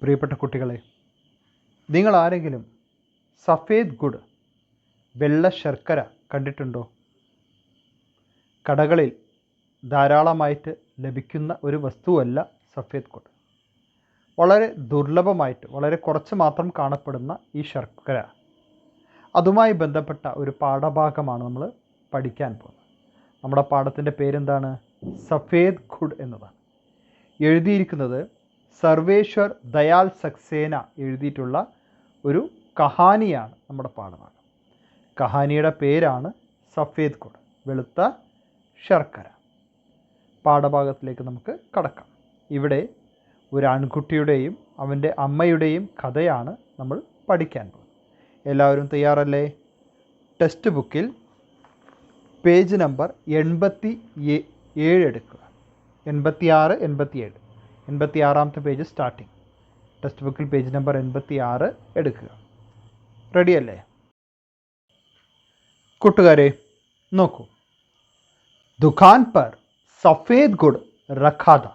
പ്രിയപ്പെട്ട കുട്ടികളെ, നിങ്ങൾ ആരെങ്കിലും സഫേദ് ഗുഡ് വെള്ള ശർക്കര കണ്ടിട്ടുണ്ടോ? കടകളിൽ ധാരാളമായിട്ട് ലഭിക്കുന്ന ഒരു വസ്തുവല്ല സഫേദ് ഗുഡ്. വളരെ ദുർലഭമായിട്ട് വളരെ കുറച്ച് മാത്രം കാണപ്പെടുന്ന ഈ ശർക്കര, അതുമായി ബന്ധപ്പെട്ട ഒരു പാഠഭാഗമാണ് നമ്മൾ പഠിക്കാൻ പോകുന്നത്. നമ്മുടെ പാഠത്തിൻ്റെ പേരെന്താണ്? സഫേദ് ഗുഡ് എന്നതാണ്. എഴുതിയിരിക്കുന്നത് സർവേശ്വർ ദയാൽ സക്സേന എഴുതിയിട്ടുള്ള ഒരു കഹാനിയാണ് നമ്മുടെ പാഠഭാഗം. കഹാനിയുടെ പേരാണ് സഫേദ് ഗുഡ്, വെളുത്ത ശർക്കര. പാഠഭാഗത്തിലേക്ക് നമുക്ക് കടക്കാം. ഇവിടെ ഒരു ആൺകുട്ടിയുടെയും അവൻ്റെ അമ്മയുടെയും കഥയാണ് നമ്മൾ പഠിക്കാൻ പോകുന്നത്. എല്ലാവരും തയ്യാറല്ലേ? ടെക്സ്റ്റ് ബുക്കിൽ പേജ് നമ്പർ 87 എടുക്കുക. 86, 87, 86ാമത്തെ പേജ് സ്റ്റാർട്ടിങ്. ടെക്സ്റ്റ് ബുക്കിൽ പേജ് നമ്പർ 86 എടുക്കുക. റെഡിയല്ലേ കൂട്ടുകാരെ? നോക്കൂ. दुकान पर सफ़ेद गुड़ रखा था.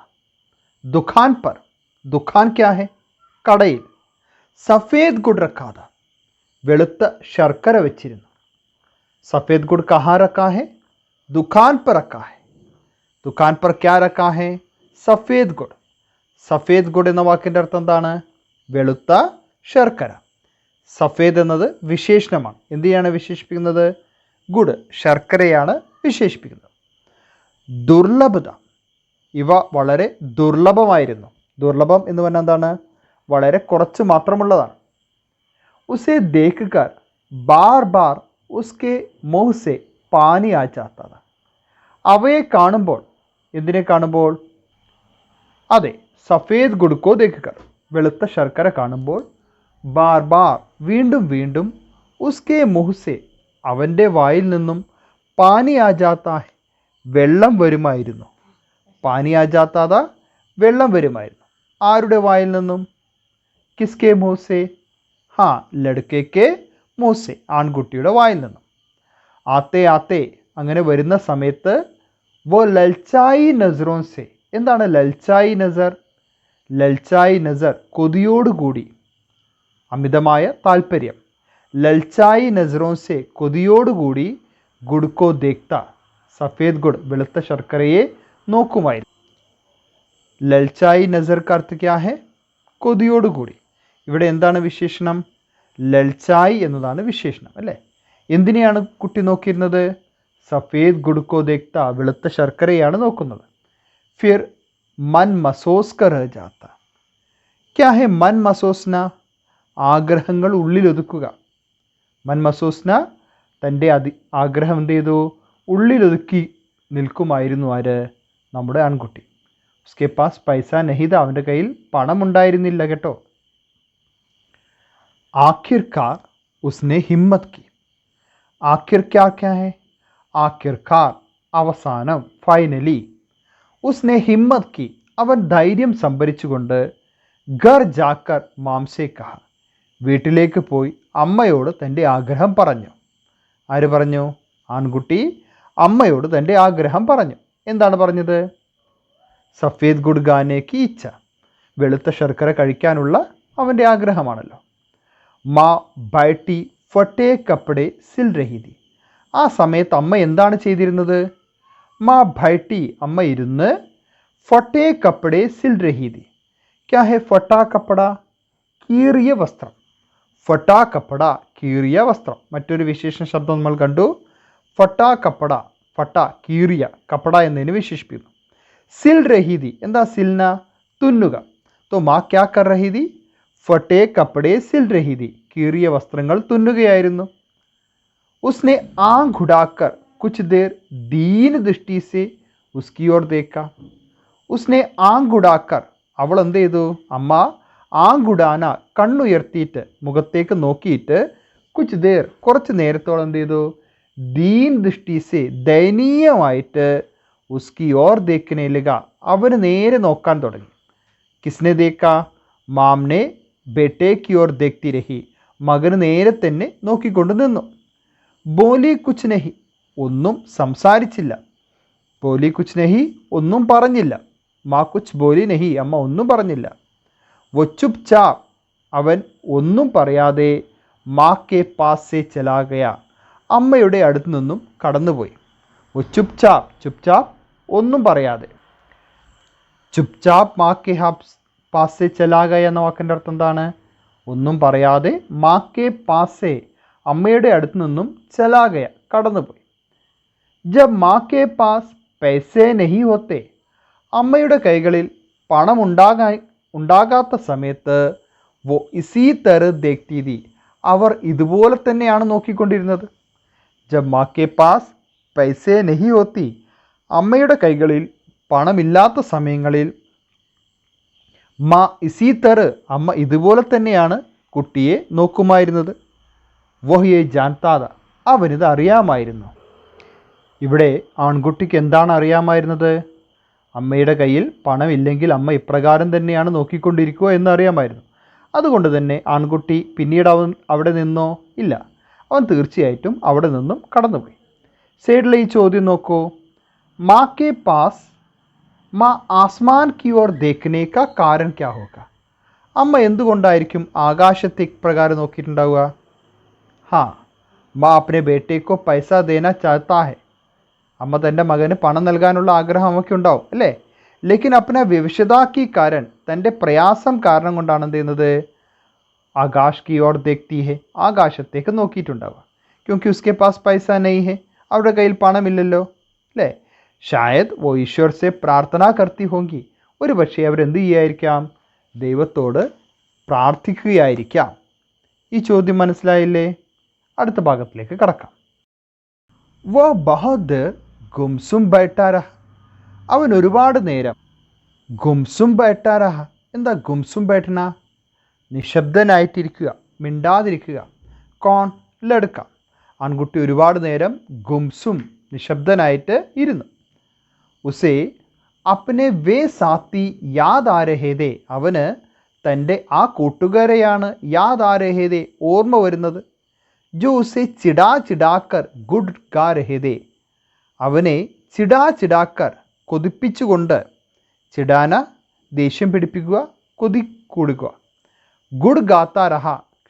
दुकान पर, दुकान क्या है? കടയിൽ സഫേദ് ഗുഡ് रखा था, വെളുത്ത ശർക്കര വെച്ചിരുന്നു. सफ़ेद गुड़ कहाँ रखा है? दुकान पर रखा है. दुकान पर क्या रखा है? सफ़ेद गुड़. സഫേദ് ഗുഡ് എന്ന വാക്കിൻ്റെ അർത്ഥം എന്താണ്? വെളുത്ത ശർക്കര. സഫേദ് എന്നത് വിശേഷണമാണ്. എന്തിനാണ് വിശേഷിപ്പിക്കുന്നത്? ഗുഡ്, ശർക്കരയാണ് വിശേഷിപ്പിക്കുന്നത്. ദുർലഭത, ഇവ വളരെ ദുർലഭമായിരുന്നു. ദുർലഭം എന്ന് പറഞ്ഞാൽ എന്താണ്? വളരെ കുറച്ച് മാത്രമുള്ളതാണ്. ഉസേ ദേഖ്കർ ബാർ ബാർ ഉസ്കെ മുഹ് സെ പാനി ആ ജാതാ താ. അവയെ കാണുമ്പോൾ, എന്തിനെ കാണുമ്പോൾ? അതെ, സഫേദ് ഗുഡ് കോ ദേഖ്കർ, വെളുത്ത ശർക്കര കാണുമ്പോൾ, ബാർ ബാർ വീണ്ടും വീണ്ടും, ഉസ്കെ മുഹ് സെ അവൻ്റെ വായിൽ നിന്നും, പാനി ആ ജാതാ ഹെ വെള്ളം വരുമായിരുന്നു. പാനി ആ ജാതാ താ വെള്ളം വരുമായിരുന്നു. ആരുടെ വായിൽ നിന്നും? കിസ്കെ മുഹ് സെ? ഹാ, ലഡ്കെ മുഹ് സെ, ആൺകുട്ടിയുടെ വായിൽ നിന്നും. ആത്തെ ആത്തെ, അങ്ങനെ വരുന്ന സമയത്ത്, വോ ലൽച്ചായി നസറോൻ സെ. എന്താണ് ലൽച്ചായി നസർ? ലൽച്ചായി നസർ കൊതിയോടുകൂടി, അമിതമായ താല്പര്യം. ലൽച്ചായി നസറോൻ സെ കൊതിയോടുകൂടി, ഗുഡ് കോ ദേഖ്ത, സഫേദ് ഗുഡ് വെളുത്ത ശർക്കരയെ നോക്കുമായിരുന്നു. ലൽച്ചായി നസർ का अर्थ क्या है? കൊതിയോടുകൂടി. ഇവിടെ എന്താണ് വിശേഷണം? ലൽച്ചായി എന്നതാണ് വിശേഷണം, അല്ലേ? എന്തിനെയാണ് കുട്ടി നോക്കിയിരുന്നത്? സഫേദ് ഗുഡ് കോ ദേഖ്ത, വെളുത്ത ശർക്കരയാണ് നോക്കുന്നത്. ഫിർ മൻ മസോസ് കർ രഹ ജാത്ത. ക്യാ ഹെ മൻ മസോസ്ന? ആഗ്രഹങ്ങൾ ഉള്ളിലൊതുക്കുക. മൻ മസോസ്ന, തൻ്റെ ആഗ്രഹം എന്ത് ചെയ്തു? ഉള്ളിലൊതുക്കി നിൽക്കുമായിരുന്നു. ആര്? നമ്മുടെ ആൺകുട്ടി. ഉസ്കെ പാസ് പൈസ നഹിത, അവൻ്റെ കയ്യിൽ പണമുണ്ടായിരുന്നില്ല കേട്ടോ. ആഖിർക്കാർ ഉസ്നെ ഹിമ്മത്ത് കി. ആഖിർ ക്യാ ഹെ? ആഖിർക്കാർ, അവസാനം, ഫൈനലി. ഉസ്നെ ഹിമ്മത്ത് കി, അവൻ ധൈര്യം സംഭരിച്ചുകൊണ്ട്, ഘർ ജാക്കർ മാംസെ കഹ, വീട്ടിലേക്ക് പോയി അമ്മയോട് തൻ്റെ ആഗ്രഹം പറഞ്ഞു. ആര് പറഞ്ഞു? ആൺകുട്ടി അമ്മയോട് തൻ്റെ ആഗ്രഹം പറഞ്ഞു. എന്താണ് പറഞ്ഞത്? സഫേദ് ഗുഡ് ഖാനെ കി ഇച്ഛ, വെളുത്ത ശർക്കര കഴിക്കാനുള്ള അവൻ്റെ ആഗ്രഹമാണല്ലോ. മാ ബൈട്ടി ഫട്ടേ കപ്പടെ സിൽ രഹീതി. ആ സമയത്ത് അമ്മ എന്താണ് ചെയ്തിരുന്നത്? മാ ഭൈട്ടി, അമ്മ ഇരുന്ന്, ഫട്ടേ കപ്പടെ സിൽ രഹീതി. ക്യാ ഹെ ഫട്ടാ കപ്പട? കീറിയ വസ്ത്രം. ഫട്ടാ കപ്പട, കീറിയ വസ്ത്രം. മറ്റൊരു വിശേഷണ ശബ്ദം നമ്മൾ കണ്ടു, ഫട്ടാ കപ്പട. ഫട്ട, കീറിയ, കപ്പട എന്നതിന് വിശേഷിപ്പിക്കുന്നു. സിൽ രഹീതി, എന്താ സിൽന? തുന്നുക. തോ മാ ക്യാ കർ രഹീതി? ഫട്ടേ കപ്പടെ സിൽ രഹീതി, കീറിയ വസ്ത്രങ്ങൾ തുന്നുകയായിരുന്നു. ഉസ്നെ ആँख उठाकर कुछ देर दीन दृष्टि से उसकी ओर देखा. ഉസ്നെ ആँख उठाकर, അവൾ എന്ത് ചെയ്തു? അമ്മ ആँख उठाना, കണ്ണുയർത്തിയിട്ട് മുഖത്തേക്ക് നോക്കിയിട്ട്, കുച്ച് ദേർ, കുറച്ച് നേരത്തോളം എന്ത് ചെയ്തു? ദീൻ ദൃഷ്ടി സെ, ദയനീയമായിട്ട്, ഉസ്കി ഓർ ദേഖ്നെ ലഗ, അവന് നേരെ നോക്കാൻ തുടങ്ങി. കിസ്നെ ദേക്ക? മാംനെ ബേട്ടെ കി ഓർ ദേഖ്തി രഹി, മകന് നേരെ തന്നെ നോക്കിക്കൊണ്ട് നിന്നു. ബോലി കുച്ച് നഹി, ഒന്നും സംസാരിച്ചില്ല. ബോലി കുച്ച് നഹി, ഒന്നും പറഞ്ഞില്ല. മാ കുച്ച് ബോലി നഹി, അമ്മ ഒന്നും പറഞ്ഞില്ല. वो चुपचाप അവൻ ഒന്നും പറയാതെ മാ കെ പാസ് സെ ചലാ ഗയാ അമ്മയുടെ അടുത്ത് നിന്നും കടന്നുപോയി. वो चुपचाप ചുപ്ചാപ്പ് ഒന്നും പറയാതെ. ചുപ്ചാപ്പ് മാ കെ പാസ് സെ ചലാ ഗയ എന്ന വാക്കിൻ്റെ അർത്ഥം എന്താണ്? ഒന്നും പറയാതെ മാ കെ പാസ് സെ അമ്മയുടെ അടുത്ത് നിന്നും ചലാ ഗയ കടന്നുപോയി. ജബ് മാ കെ പാസ് പൈസേ നഹി ഹോത്തെ അമ്മയുടെ കൈകളിൽ പണം ഉണ്ടാകാത്ത സമയത്ത് വോ ഇസീ തര ദേഖ്തി തീ അവർ ഇതുപോലെ തന്നെയാണ് നോക്കിക്കൊണ്ടിരുന്നത്. ജബ് മാ കെ പാസ് പൈസേ നഹി ഹോത്തി അമ്മയുടെ കൈകളിൽ പണമില്ലാത്ത സമയങ്ങളിൽ മാ ഇസീ തര അമ്മ ഇതുപോലെ തന്നെയാണ് കുട്ടിയെ നോക്കുമായിരുന്നത്. വോഹിയെ ജാൻതാത അവനിത് അറിയാമായിരുന്നു. ഇവിടെ ആൺകുട്ടിക്ക് എന്താണ് അറിയാമായിരുന്നത്? അമ്മയുടെ കയ്യിൽ പണമില്ലെങ്കിൽ അമ്മ ഇപ്രകാരം തന്നെയാണ് നോക്കിക്കൊണ്ടിരിക്കുക എന്നറിയാമായിരുന്നു. അതുകൊണ്ട് തന്നെ ആൺകുട്ടി പിന്നീട് അവിടെ നിന്നോ? ഇല്ല, അവൻ തീർച്ചയായിട്ടും അവിടെ നിന്നും കടന്നുപോയി. സൈഡിലെ ഈ ചോദ്യം നോക്കൂ. മാ കെ പാസ് മാ ആസ്മാൻ കി ഓർ ദേഖ്നെ കാ കാരൺ ക്യാ ഹോഗ അമ്മ എന്തുകൊണ്ടായിരിക്കും ആകാശത്തേക്ക് പ്രകാരം നോക്കിയിട്ടുണ്ടാവുക? ഹാ, മാ അപ്നെ ബേട്ടെ കോ പൈസ ദേന ചാഹത്താ ഹെ അമ്മ തൻ്റെ മകന് പണം നൽകാനുള്ള ആഗ്രഹം അമ്മയ്ക്ക് ഉണ്ടാവും അല്ലേ? ലേക്കിൻ അപ്ന വിവശതാ കി കാരൺ തൻ്റെ പ്രയാസം കാരണം കൊണ്ടാണ് എന്ത് ചെയ്യുന്നത്? ആകാശ് കി ഓർ ദേഖ്തി ഹെ ആകാശത്തേക്ക് നോക്കിയിട്ടുണ്ടാവുക. ക്യോങ്കി ഉസ്കെ പാസ് പൈസ നഹീ ഹെ അവരുടെ കയ്യിൽ പണമില്ലല്ലോ അല്ലേ? ഷായദ് വോ ഈശ്വർ സെ പ്രാർത്ഥന കർത്തി ഹോങ്കി ഒരു പക്ഷേ അവരെന്ത് ചെയ്യായിരിക്കാം? ദൈവത്തോട് പ്രാർത്ഥിക്കുകയായിരിക്കാം. ഈ ചോദ്യം മനസ്സിലായില്ലേ? അടുത്ത ഭാഗത്തിലേക്ക് കടക്കാം. വോ ബഹുത് ഗുംസും ബൈഠാ രഹ അവൻ ഒരുപാട് നേരം ഗുംസും ബൈഠാ രഹ എന്താ ഗുംസും ബൈഠന? നിശബ്ദനായിട്ടിരിക്കുക, മിണ്ടാതിരിക്കുക. കോൺ ലടുക്ക ആൺകുട്ടി ഒരുപാട് നേരം ഗുംസും നിശബ്ദനായിട്ട് ഇരുന്നു. ഉസേ അപ്നെ വേ സാത്തി യാദ് ആ രഹേ ദേ അവന് തൻ്റെ ആ കൂട്ടുകാരെയാണ് യാദ് ആ രഹേ ദേ ഓർമ്മ വരുന്നത്. ജോ ഉസേ ചിടാ ചിടാക്കർ ഗുഡ് ഗാ രഹേ ദേ അവനെ ചിടാ ചിടാക്കർ കൊതിപ്പിച്ചുകൊണ്ട്, ചിടാന ദേഷ്യം പിടിപ്പിക്കുക, കൊതി കൂടുക. ഗുഡ് ഗാത്ത രഹ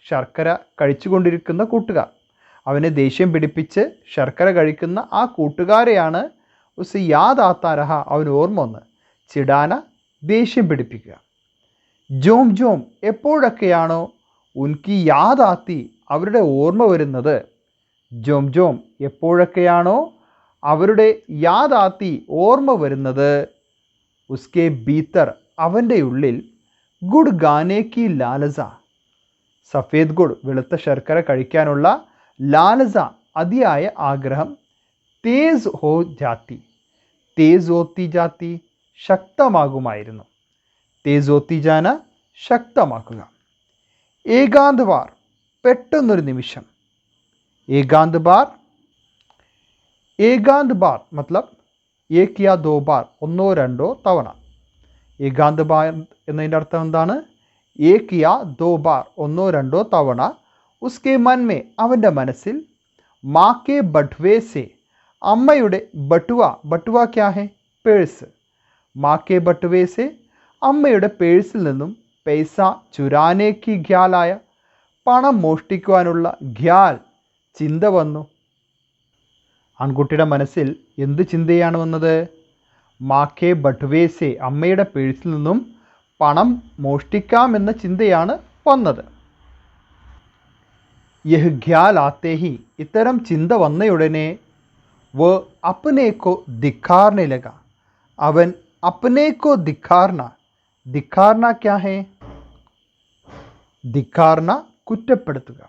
ശർക്കര കഴിച്ചുകൊണ്ടിരിക്കുന്ന കൂട്ടുകാർ. അവനെ ദേഷ്യം പിടിപ്പിച്ച് ശർക്കര കഴിക്കുന്ന ആ കൂട്ടുകാരെയാണ് ഉസ് യാദ് ആത്ത രഹ അവൻ ഓർമ്മ വന്ന്. ചിടാന ദേഷ്യം പിടിപ്പിക്കുക. ജോം ജോം എപ്പോഴൊക്കെയാണോ ഉൻകി യാദ് ആത്തി അവരുടെ ഓർമ്മ വരുന്നത്. ജോം ജോം എപ്പോഴൊക്കെയാണോ അവരുടെ യാദ് ആത്തി ഓർമ്മ വരുന്നത്. ഉസ്കെ ഭീത്തർ അവൻ്റെ ഉള്ളിൽ ഗുഡ് ഗാനെ കി ലാലസ സഫേദ് ഗുഡ് വെളുത്ത ശർക്കര കഴിക്കാനുള്ള ലാലസ അതിയായ ആഗ്രഹം തേസ് ഹോ ജാത്തി തേസ് ഹോത്തി ജാത്തി ശക്തമാകുമായിരുന്നു. തേസ് ഹോത്തി ജാന ശക്തമാക്കുക. ഏകാന്ത് ബാർ പെട്ടെന്നൊരു നിമിഷം. ഏകാന്ത് ബാർ ഏകാന്ത് ബാർ മത്ലബ് ഏക് യാ ദോ ബാർ ഒന്നോ രണ്ടോ തവണ. ഏകാന്ത് ബാർ എന്നതിൻ്റെ അർത്ഥം എന്താണ്? ഏക് യാ ദോ ബാർ ഒന്നോ രണ്ടോ തവണ. ഉസ്കെ മൻമേ അവൻ്റെ മനസ്സിൽ മാ കെ ബട്ട്വേ സെ അമ്മയുടെ ബട്ടുവ ബട്ടുവ ക്യാ ഹെ പേഴ്സ്. മാ കെ ബട്ട്വേ സെ അമ്മയുടെ പേഴ്സിൽ നിന്നും പൈസ ചുരാനെ കി ഖ്യാലായ പണം മോഷ്ടിക്കുവാനുള്ള ഖ്യാൽ ചിന്ത വന്നു. ആൺകുട്ടിയുടെ മനസ്സിൽ എന്ത് ചിന്തയാണ് വന്നത്? മാ കെ ബട്ട്വേ സെ അമ്മയുടെ പേഴ്സിൽ നിന്നും പണം മോഷ്ടിക്കാമെന്ന ചിന്തയാണ് വന്നത്. യഹ് ഖ്യാൽ ആത്തേ ഹി ഇത്തരം ചിന്ത വന്നയുടനെ വോ അപ്നേക്കോ ദിഖാർനെ ലഗ അവൻ അപ്നേക്കോ ദിഖാർന ദിഖാർന ക്യാ ഹേ? ദിഖാർന കുറ്റപ്പെടുത്തുക.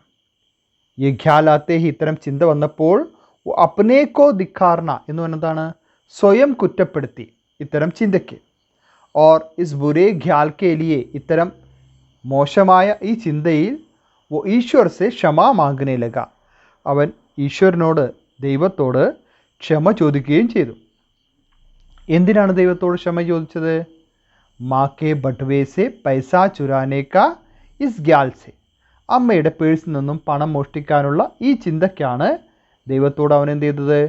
യഹ് ഖ്യാൽ ആത്തേ ഹി ഇത്തരം ചിന്ത വന്നപ്പോൾ അപ്നേക്കോ ദിഖാർന എന്ന് പറഞ്ഞതാണ് സ്വയം കുറ്റപ്പെടുത്തി ഇത്തരം ചിന്തയ്ക്ക്. ഓർ ഇസ് ബുരേ ഖ്യാൽ കെ ലിയെ ഇത്തരം മോശമായ ഈ ചിന്തയിൽ വോ ഈശ്വർ സെ ക്ഷമ മാംഗനെ ലഗ അവൻ ഈശ്വരനോട് ദൈവത്തോട് ക്ഷമ ചോദിക്കുകയും ചെയ്തു. എന്തിനാണ് ദൈവത്തോട് ക്ഷമ ചോദിച്ചത്? മാ കെ ബട്ട്വേ സെ പൈസ ചുരാനെ കാ ഇസ് ഖ്യാൽ സെ അമ്മയുടെ പേഴ്സിൽ നിന്നും പണം മോഷ്ടിക്കാനുള്ള ഈ ചിന്തയ്ക്കാണ് ദൈവത്തോട് അവൻ എന്ത് ചെയ്തത്?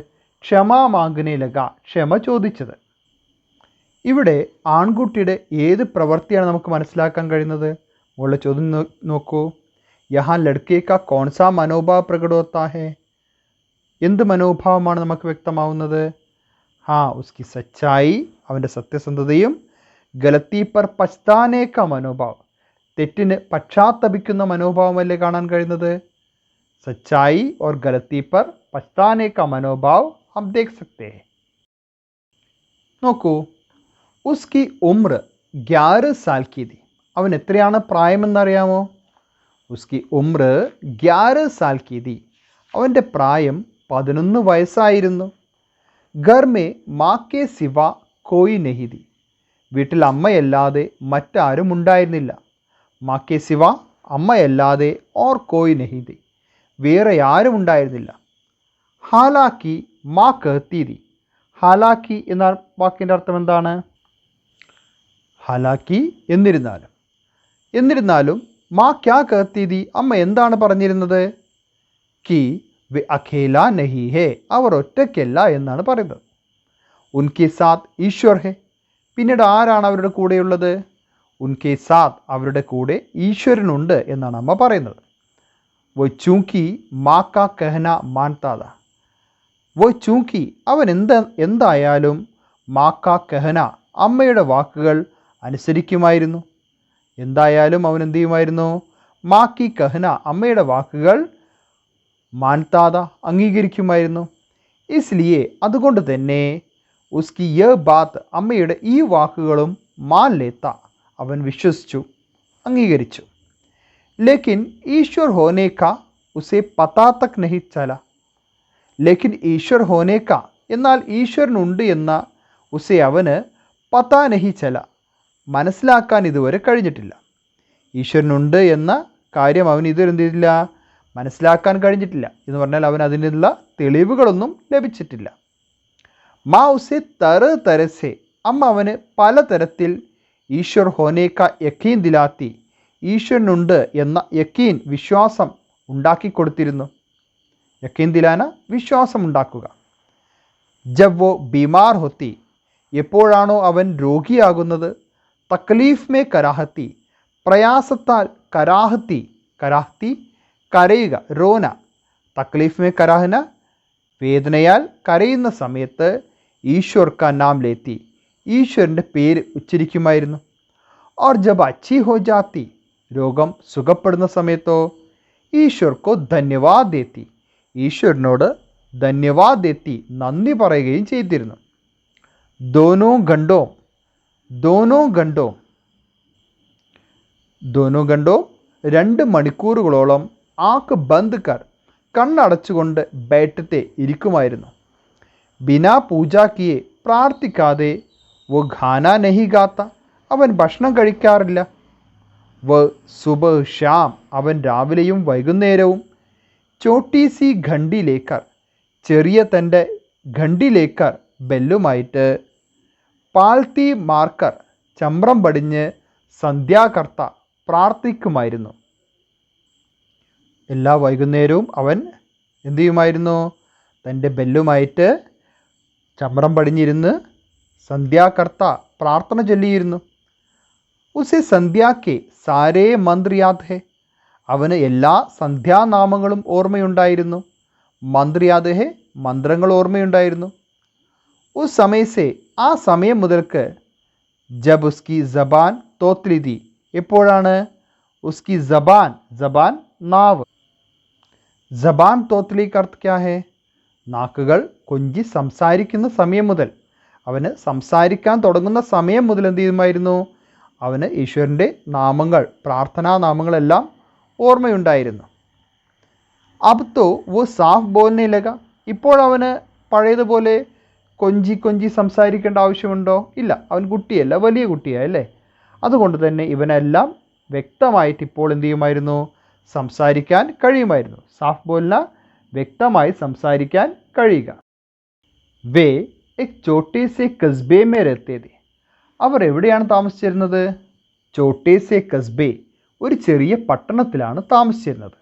ക്ഷമ മാംഗനെ ലഗ ക്ഷമ ചോദിച്ചത്. ഇവിടെ ആൺകുട്ടിയുടെ ഏത് പ്രവൃത്തിയാണ് നമുക്ക് മനസ്സിലാക്കാൻ കഴിയുന്നത്? മുകളിലെ ചോദ്യം നോക്കൂ. യഹാ ലഡ്കെ കാ കോൺസാ മനോഭാവ് പ്രകട ഹോത്താ ഹെ? എന്ത് മനോഭാവമാണ് നമുക്ക് വ്യക്തമാവുന്നത്? ഉസ്കി സച്ചായി, അവൻ്റെ സത്യസന്ധതയും, ഗലത്തി പർ പച്താനെ കാ മനോഭാവ്, തെറ്റിന് പക്ഷാത്തപിക്കുന്ന മനോഭാവമല്ലേ കാണാൻ കഴിയുന്നത്? സച്ചായി और गलती पर पछताने का मनोभाव हम देख सकते हैं. നോക്കൂ, ഉസ്കി ഉമ്ര 11 साल की थी. അവൻ എത്രയാണ് പ്രായമെന്നറിയാമോ? ഉസ്കി ഉമ്ര 11 साल की थी. അവൻ്റെ പ്രായം 11 വയസ്സായിരുന്നു. ഘർ മേ മാ കെ സിവ കോയി നഹി തി. വീട്ടിൽ അമ്മയല്ലാതെ മറ്റാരും ഉണ്ടായിരുന്നില്ല. മാ കെ സിവ, അമ്മയല്ലാതെ ഓർ കോയി നഹി തി, വേറെ ആരും ഉണ്ടായിരുന്നില്ല. ഹാലാക്കി മാ കഹത്തി. ഹാലാക്കി എന്ന വാക്കിൻ്റെ അർത്ഥം എന്താണ്? ഹാലാക്കി എന്നിരുന്നാലും മാ ക്യാ കഹത്തി, അമ്മ എന്താണ് പറഞ്ഞിരുന്നത്? കി വെ അഖേല നഹി ഹേ, അവർ ഒറ്റയ്ക്കല്ല എന്നാണ് പറയുന്നത്. ഉൻകെ സാത്ത് ഈശ്വർ ഹെ, പിന്നീട് ആരാണ് അവരുടെ കൂടെയുള്ളത്? ഉൻകെ സാത്ത്, അവരുടെ കൂടെ ഈശ്വരനുണ്ട് എന്നാണ് അമ്മ പറയുന്നത്. वो चूंकि माँ का कहना मानता था. वो चूंकि, അവൻ എന്തായാലും മാ കാ കഹന, അമ്മയുടെ വാക്കുകൾ അനുസരിക്കുമായിരുന്നു. എന്തായാലും അവൻ എന്ത് ചെയ്യുമായിരുന്നു? മാ കി കഹന, അമ്മയുടെ വാക്കുകൾ മാൻതാത, അംഗീകരിക്കുമായിരുന്നു. ഇസ്ലിയെ, അതുകൊണ്ട് തന്നെ ഉസ്കി യ ബാത്ത്, അമ്മയുടെ ഈ വാക്കുകളും മാൻ ലേത്ത, അവൻ വിശ്വസിച്ചു, അംഗീകരിച്ചു. लेकिन ईश्वर होने का उसे पता तक नहीं चला. लेकिन ഈശ്വർ ഹോനെ കാ, എന്നാൽ ഈശ്വരനുണ്ട് എന്ന ഉസെ, അവന് പതാ നഹി ചല, മനസ്സിലാക്കാൻ ഇതുവരെ കഴിഞ്ഞിട്ടില്ല. ഈശ്വരനുണ്ട് എന്ന കാര്യം അവന് ഇതുവരെ എന്ത് ചെയ്തില്ല? മനസ്സിലാക്കാൻ കഴിഞ്ഞിട്ടില്ല. എന്ന് പറഞ്ഞാൽ അവൻ അതിനുള്ള തെളിവുകളൊന്നും ലഭിച്ചിട്ടില്ല. മാ ഉസെ തരസെ, അമ്മ അവന് പലതരത്തിൽ ഈശ്വർ ഹോനെ കാ യഖീൻ ദിലാത്തി, ഈശ്വരനുണ്ട് എന്ന യക്കീൻ, വിശ്വാസം ഉണ്ടാക്കിക്കൊടുത്തിരുന്നു. യക്കീൻ ദിലാന, വിശ്വാസം ഉണ്ടാക്കുക. ജബ് വോ ബീമാർ ഹോത്തി, എപ്പോഴാണോ അവൻ രോഗിയാകുന്നത്. തക്ലീഫ് മേ കരാഹത്തി, പ്രയാസത്താൽ, കരാഹത്തി കരയുക, റോന. തക്ലീഫ് മേ കരാഹന, വേദനയാൽ കരയുന്ന സമയത്ത് ഈശ്വർ കാ നാം ലേത്തി, ഈശ്വരൻ്റെ പേര് ഉച്ചരിക്കുമായിരുന്നു. और जब अच्छी हो जाती, രോഗം സുഖപ്പെടുന്ന സമയത്തോ ഈശ്വർക്കോ ധന്യവാദ് ദേത്തി, ഈശ്വരനോട് ധന്യവാദ് ദേത്തി, നന്ദി പറയുകയും ചെയ്തിരുന്നു. ദോനോ ഗണ്ടോ 2 മണിക്കൂറുകളോളം ആക്ക് ബന്ദ് കർ, കണ്ണടച്ചുകൊണ്ട് ബൈഠത്തെ ഇരിക്കുമായിരുന്നു. ബിനാ പൂജാക്കിയെ, പ്രാർത്ഥിക്കാതെ. വോ ഖാന നഹി ഗാത്ത, അവൻ ഭക്ഷണം കഴിക്കാറില്ല. വ സുബഹ് ഷാം, അവൻ രാവിലെയും വൈകുന്നേരവും. ചോട്ടി സി ഘണ്ടിലേക്കർ, ചെറിയ തൻ്റെ ഘണ്ടിലേക്കർ, ബെല്ലുമായിട്ട്. പാൽത്തി മാർക്കർ, ചമ്രം പടിഞ്ഞ്. സന്ധ്യാകർത്ത, പ്രാർത്ഥിക്കുമായിരുന്നു. എല്ലാ വൈകുന്നേരവും അവൻ എന്തു ചെയ്യുമായിരുന്നു? തൻ്റെ ബെല്ലുമായിട്ട് ചമ്രം പടിഞ്ഞിരുന്ന് സന്ധ്യാകർത്ത, പ്രാർത്ഥന ചൊല്ലിയിരുന്നു. ഉസെ സന്ധ്യാക്കെ സാരേ മന്ത്ര യാദ് ഹെ, അവന് എല്ലാ സന്ധ്യാനാമങ്ങളും ഓർമ്മയുണ്ടായിരുന്നു. മന്ത്ര യാദ് ഹെ, മന്ത്രങ്ങൾ ഓർമ്മയുണ്ടായിരുന്നു. ഉസ് സമയസെ, ആ സമയം മുതൽക്ക്. ജബ് ഉസ്കി ജബാൻ തോത്ലി തി, എപ്പോഴാണ്? ഉസ്കി ജബാൻ, നാവ്. ജബാൻ തോത്ലി का अर्थ क्या है? നാക്കുകൾ കൊഞ്ചി സംസാരിക്കുന്ന സമയം മുതൽ. അവന് സംസാരിക്കാൻ തുടങ്ങുന്ന സമയം മുതൽ എന്ത് ചെയ്യുമായിരുന്നു? അവന് ഈശ്വരൻ്റെ നാമങ്ങൾ, പ്രാർത്ഥനാ നാമങ്ങളെല്ലാം ഓർമ്മയുണ്ടായിരുന്നു. അബ് തോ വോ സാഫ് ബോൽനെ ലഗ, ഇപ്പോൾ അവന് പഴയതുപോലെ കൊഞ്ചി സംസാരിക്കേണ്ട ആവശ്യമുണ്ടോ? ഇല്ല, അവൻ കുട്ടിയല്ല, വലിയ കുട്ടിയല്ലേ. അതുകൊണ്ട് തന്നെ ഇവനെല്ലാം വ്യക്തമായിട്ട് ഇപ്പോൾ എന്ത് ചെയ്യുമായിരുന്നു? സംസാരിക്കാൻ കഴിയുമായിരുന്നു. സാഫ് ബോൽന, വ്യക്തമായി സംസാരിക്കാൻ കഴിയുക. വേ എക് ചോട്ടേ സെ കസ്ബേ മേ രഹത്തെ ഥേ, അവർ എവിടെയാണ് താമസിച്ചിരുന്നത്? ചോട്ടേ സെ കസ്ബേ, ഒരു ചെറിയ പട്ടണത്തിലാണ് താമസിച്ചിരുന്നത്.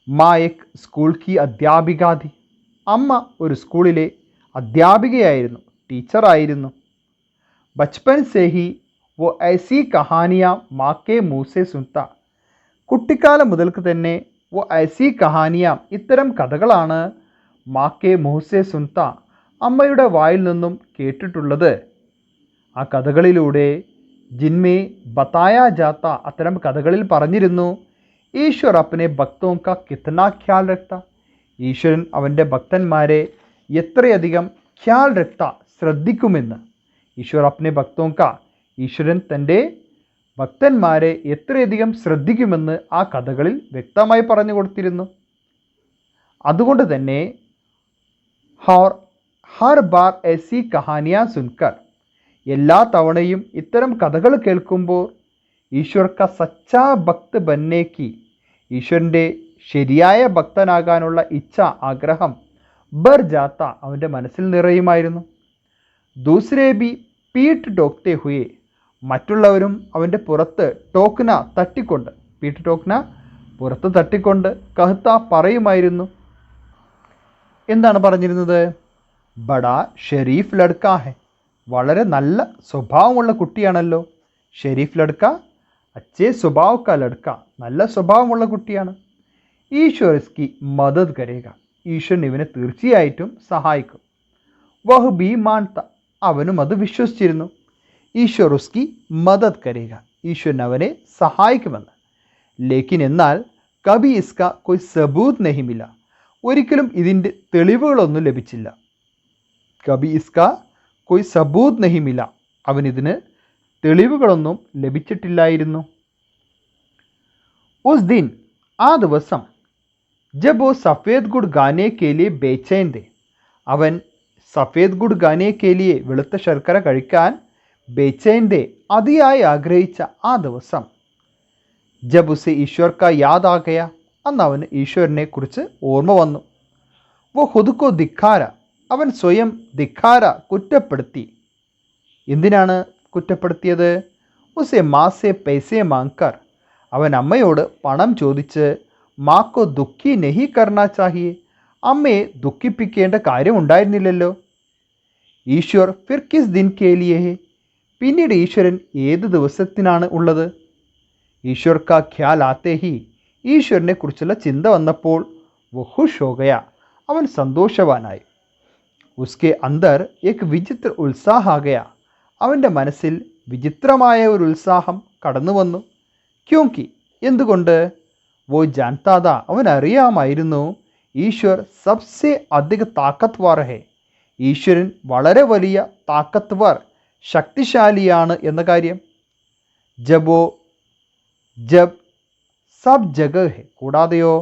മാ എക് സ്കൂൾ കി അധ്യാപിക ഥി, അമ്മ ഒരു സ്കൂളിലെ അധ്യാപികയായിരുന്നു, ടീച്ചറായിരുന്നു. बचपन से ही वो ऐसी कहानियाँ माँ के मुँह से सुनता. കുട്ടിക്കാലം മുതൽക്ക് തന്നെ वो ऐसी कहानियाँ ഇത്തരം കഥകളാണ് മാക്കെ മുഹ്സെ സുൻത അമ്മയുടെ വായിൽ നിന്നും കേട്ടിട്ടുള്ളത്. ആ കഥകളിലൂടെ ജിന്മേ ബതായ ജാത്ത അത്തരം കഥകളിൽ പറഞ്ഞിരുന്നു ഈശ്വർ അപ്പനെ ഭക്തോं का कितना ख्याल रखता. ഈശ്വരൻ അവൻ്റെ ഭക്തന്മാരെ എത്രയധികം ഖ്യാൽ രക്ത ശ്രദ്ധിക്കുമെന്ന്. ഈശ്വർ അപ്പനെ ഭക്തോं का ഈശ്വരൻ തൻ്റെ ഭക്തന്മാരെ എത്രയധികം ശ്രദ്ധിക്കുമെന്ന് ആ കഥകളിൽ വ്യക്തമായി പറഞ്ഞു കൊടുത്തിരുന്നു. അതുകൊണ്ട് തന്നെ ഹർ ബാർ ऐसी कहानियाँ सुनकर എല്ലാ തവണയും ഇത്തരം കഥകൾ കേൾക്കുമ്പോൾ ഈശ്വർ ക സച്ചാ ഭക്ത് ബന്നേക്ക് ഈശ്വരൻ്റെ ശരിയായ ഭക്തനാകാനുള്ള ഇച്ഛ ആഗ്രഹം ബർ ജാത്ത അവൻ്റെ മനസ്സിൽ നിറയുമായിരുന്നു. ദൂസരേ ബി പീട്ട് ടോക്തേ ഹുയെ മറ്റുള്ളവരും അവൻ്റെ പുറത്ത് ടോക്ന തട്ടിക്കൊണ്ട് പീട്ട് ടോക്ന പുറത്ത് തട്ടിക്കൊണ്ട് കഹ്ത പറയുമായിരുന്നു. എന്താണ് പറഞ്ഞിരുന്നത്? ബഡാ ഷെരീഫ് ലഡ്കാ ഹെ വളരെ നല്ല സ്വഭാവമുള്ള കുട്ടിയാണല്ലോ. ഷെരീഫ് ലഡ്ക അച്ചേ സ്വഭാവ് കാ ലഡ്ക നല്ല സ്വഭാവമുള്ള കുട്ടിയാണ്. ഈശ്വർ ഇസ്കി മദത് കരേക ഈശ്വരൻ ഇവനെ തീർച്ചയായിട്ടും സഹായിക്കും. വഹ് ബി മാൻത അവനും അത് വിശ്വസിച്ചിരുന്നു. ഈശ്വർ ഉസ്കി മദത് കരേക ഈശ്വരൻ അവനെ സഹായിക്കുമെന്ന്. ലേക്കിൻ എന്നാൽ കബി ഇസ്ക കൊയ് സബൂത് നഹി മില ഒരിക്കലും ഇതിൻ്റെ തെളിവുകളൊന്നും ലഭിച്ചില്ല. കബി ഇസ്ക കൊയ് സബൂത് നഹി മില അവനിതിന് തെളിവുകളൊന്നും ലഭിച്ചിട്ടില്ലായിരുന്നു. ഉസ് ദിൻ ആ ദിവസം ജബ് ഓ സഫേദ് ഗുഡ് ഗാനെ കെ ലിയെ ബേചൈൻ തെ അവൻ സഫേദ് ഗുഡ് ഗാനെ കെ ലിയെ വെളുത്ത ശർക്കര കഴിക്കാൻ ബേചൈൻ തെ അതിയായി ആഗ്രഹിച്ച ആ ദിവസം ജബ് ഉസെ ഈശ്വർ കാ യാദ് ആ ഗയ അന്ന് അവന് ഈശ്വരനെ കുറിച്ച് ഓർമ്മ വന്നു. വോ ഖുദ് കോ ധിക്കാര അവൻ സ്വയം ധിക്കാര കുറ്റപ്പെടുത്തി. എന്തിനാണ് കുറ്റപ്പെടുത്തിയത്? ഉസെ മാസെ പൈസയെ മാങ്കർ അവൻ അമ്മയോട് പണം ചോദിച്ച് മാക്കോ ദുഃഖി നഹി കർണ ചാഹിയെ അമ്മയെ ദുഃഖിപ്പിക്കേണ്ട കാര്യമുണ്ടായിരുന്നില്ലല്ലോ. ഈശ്വർ ഫിർ കിസ് ദിൻ കെ ലിയേ ഹെ പിന്നീട് ഈശ്വരൻ ഏത് ദിവസത്തിനാണ് ഉള്ളത്? ഈശ്വർ കാ ഖ്യാൽ ആത്തേ ഹി ഈശ്വരനെ കുറിച്ചുള്ള ചിന്ത വന്നപ്പോൾ വോ ഖുഷ് ഹോ ഗയ അവൻ സന്തോഷവാനായി. ഉസ്കെ അന്തർ ഏക് വിചിത്ര ഉത്സാഹ ആ ഗയ അവൻ്റെ മനസ്സിൽ വിചിത്രമായ ഒരു ഉത്സാഹം കടന്നു വന്നു. ക്യോങ്കി എന്തുകൊണ്ട്? വോ ജാൻതാദ അവൻ അറിയാമായിരുന്നു ഈശ്വർ സബ്സെ അധിക താക്കത്വാർ ഹെ ഈശ്വരൻ വളരെ വലിയ താക്കത്വർ ശക്തിശാലിയാണ് എന്ന കാര്യം. ജബ് സബ് ജഗഹ് ഹെ കൂടാതെയോ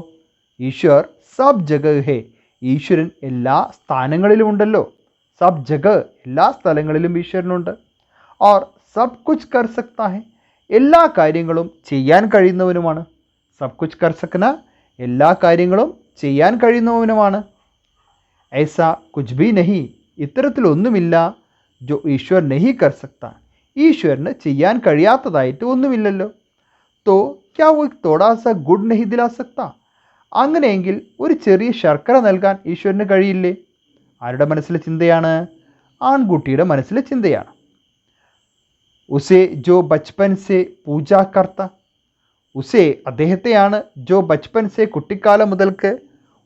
ഈശ്വർ സബ് ജഗഹ് ഹെ ഈശ്വരൻ എല്ലാ സ്ഥാനങ്ങളിലും ഉണ്ടല്ലോ. സബ് ജഗഹ് എല്ലാ സ്ഥലങ്ങളിലും ഈശ്വരനുണ്ട്. ഓർ സബ് കുച്ച് കർ സക്താ ഹെ എല്ലാ കാര്യങ്ങളും ചെയ്യാൻ കഴിയുന്നവനുമാണ്. സബ് കുച്ച് കർ സക്ന എല്ലാ കാര്യങ്ങളും ചെയ്യാൻ കഴിയുന്നവനുമാണ്. ഐസാ കുച്ച് ഭി നഹി ഇത്തരത്തിലൊന്നുമില്ല ജോ ഈശ്വർ നഹി കർ സക്ത ഈശ്വരന് ചെയ്യാൻ കഴിയാത്തതായിട്ട് ഒന്നുമില്ലല്ലോ. തോ ക്യാ വോ തോടാ സ ഗുഡ് നഹി ദിലാ സക്ത അങ്ങനെയെങ്കിൽ ഒരു ചെറിയ ശർക്കര നൽകാൻ ഈശ്വരന് കഴിയില്ലേ? ആരുടെ മനസ്സിലെ ചിന്തയാണ്? ആൺകുട്ടിയുടെ മനസ്സിലെ ചിന്തയാണ്. ഉസേ ജോ ബച്പൻ സെ പൂജ കർത്ത ഉസേ അദ്ദേഹത്തെയാണ് ജോ ബച്പൻ സെ കുട്ടിക്കാലം മുതൽക്ക്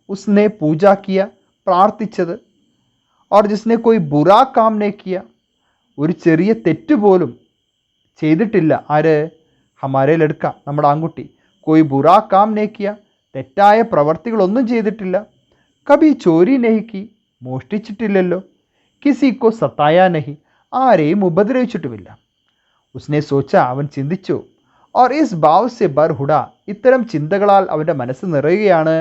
ഉസ്നെ പൂജ കിയ പ്രാർത്ഥിച്ചത്. ഓർ ജിസ്നെ കോയി ബുറാ കാം നെ കിയ ഒരു ചെറിയ തെറ്റുപോലും ചെയ്തിട്ടില്ല. ആര്? ഹമാരെ ലഡ്ക നമ്മുടെ ആൺകുട്ടി. കോയി ബുറാ കാം നെ കിയ തെറ്റായ പ്രവർത്തികളൊന്നും ചെയ്തിട്ടില്ല. കബി ചോരി നഹിക്കി മോഷ്ടിച്ചിട്ടില്ലല്ലോ. കിസിക്കോ സത്തായ നഹി ആരെയും ഉപദ്രവിച്ചിട്ടുമില്ല. ഉസ്നെ സോച്ച അവൻ ചിന്തിച്ചു. ഓർ ഇസ് ഭാവ് സെ ബർ ഹുഡ ഇത്തരം ചിന്തകളാൽ അവൻ്റെ മനസ്സ് നിറയുകയാണ്.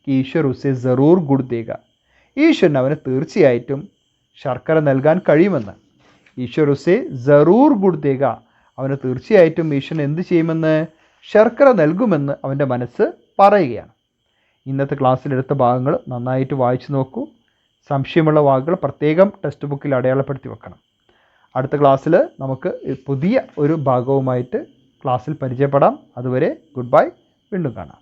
ഈശ്വർ ഉസെ ജറൂർ ഗുഡ് ദേഗ ഈശ്വരൻ അവന് തീർച്ചയായിട്ടും ശർക്കര നൽകാൻ കഴിയുമെന്ന്. ഈശ്വർ ഉസെ ജറൂർ ഗുഡ് ദേഗ അവന് തീർച്ചയായിട്ടും ഈശ്വരൻ എന്ത് ചെയ്യുമെന്ന്? ശർക്കര നൽകുമെന്ന് അവൻ്റെ മനസ്സ് പറയുകയാണ്. ഇന്നത്തെ ക്ലാസ്സിലെടുത്ത ഭാഗങ്ങൾ നന്നായിട്ട് വായിച്ചു നോക്കൂ. സംശയമുള്ള വാക്കുകൾ പ്രത്യേകം ടെക്സ്റ്റ് ബുക്കിൽ അടയാളപ്പെടുത്തി വെക്കണം. അടുത്ത ക്ലാസ്സിൽ നമുക്ക് പുതിയ ഒരു ഭാഗവുമായിട്ട് ക്ലാസ്സിൽ പരിചയപ്പെടാം. അതുവരെ ഗുഡ് ബൈ, വീണ്ടും കാണാം.